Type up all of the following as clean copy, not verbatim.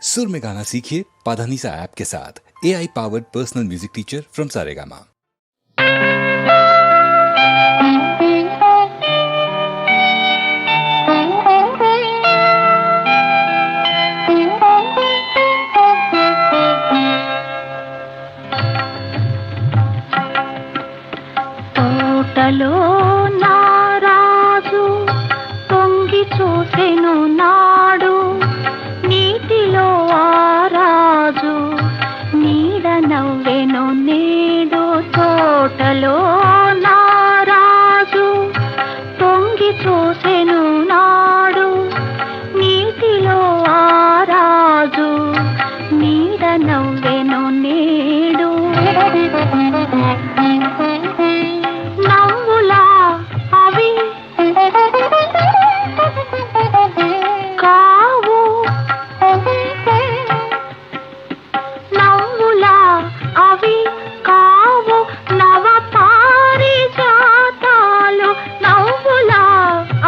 सुर में गाना सीखिए पाधानीसा ऐप के साथ। AI powered personal music teacher from Saregama. తోటలో నారాజు పొంగి చూసెను నాడు, నీటిలో ఆరాజు నీడ నవ్వెను నేడు. తోటలో నారాజు పొంగి చూసెను నాడు, నీటిలో ఆరాజు నీడ నవ్వెను నేడు. నవ్వులా అవి కావు, నవ్వులా అవి కావు నవ పారిజాతాలు. నవ్వులా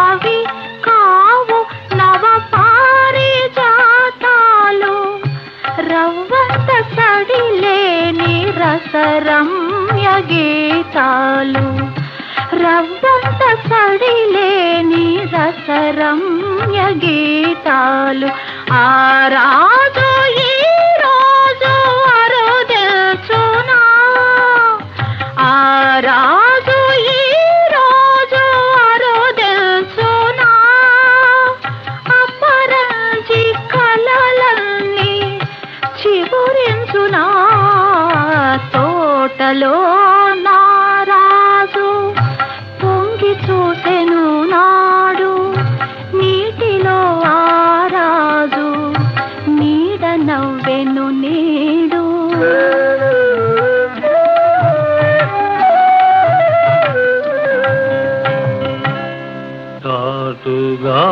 అవి కావు నవ పారిజాతాలు. రవ్వంత సడిలేని రసరమ్య గీతాలు, రవ్వంత సడిలేని రసరమ్య గీతాలు. ఆ రాజు ఈ రోజు అరుదెల్చునా, ఆ రాజు ఈ రోజు అరుదెల్చునా. అపరంజి కలలన్నీ చిగురించునా. తోటలో నారాజు పొంగి చూసెను నాడు, నీటిలో ఆరాజు నీడ నవ్వెను నేడు. చాటుగా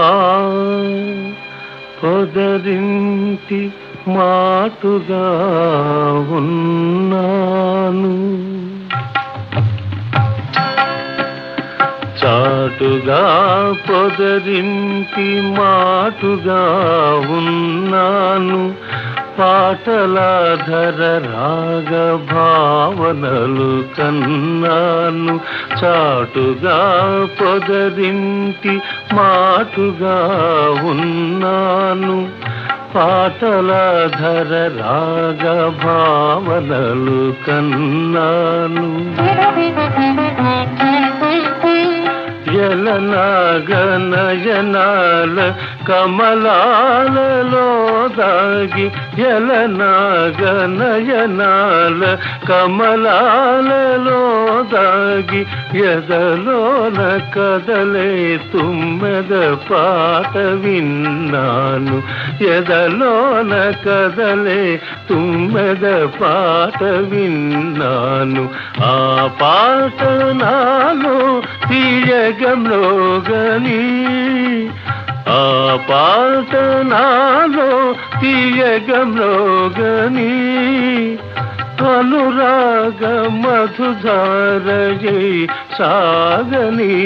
పొదరింటి మాటుగా ఉన్నాను, చాటుగా పొదరింటి మాటుగా ఉన్నాను. పాటలాధర రాగ భావనలు కన్నాను. చాటుగా పొదరింటి మాటుగా ఉన్నాను. పాటలాధర రాగ భావనలు కన్నాను. ఎలనాగనయనాల కమలాలలో దాగి, ఎలనాగనయనాల కమలాలలో దాగి, ఎదలోన కదలే తుమ్మెద పాట విన్నాను. ఎదలోన కదలే తుమ్మెద పాట విన్నాను. ఆ పాట నాలో తీయగంలోగని, ఆ పాట నాలో తీయగంలోగని. అనురాగ మధుధారయై సాగని.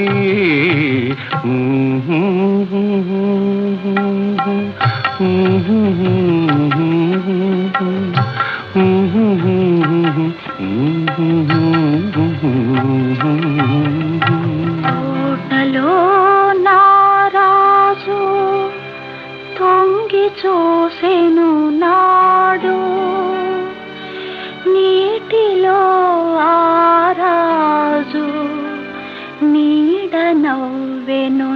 తోటలో నారాజు తొంగి చూసెను నాడు, నీటిలో ఆరాజు నీడ నవ్వెను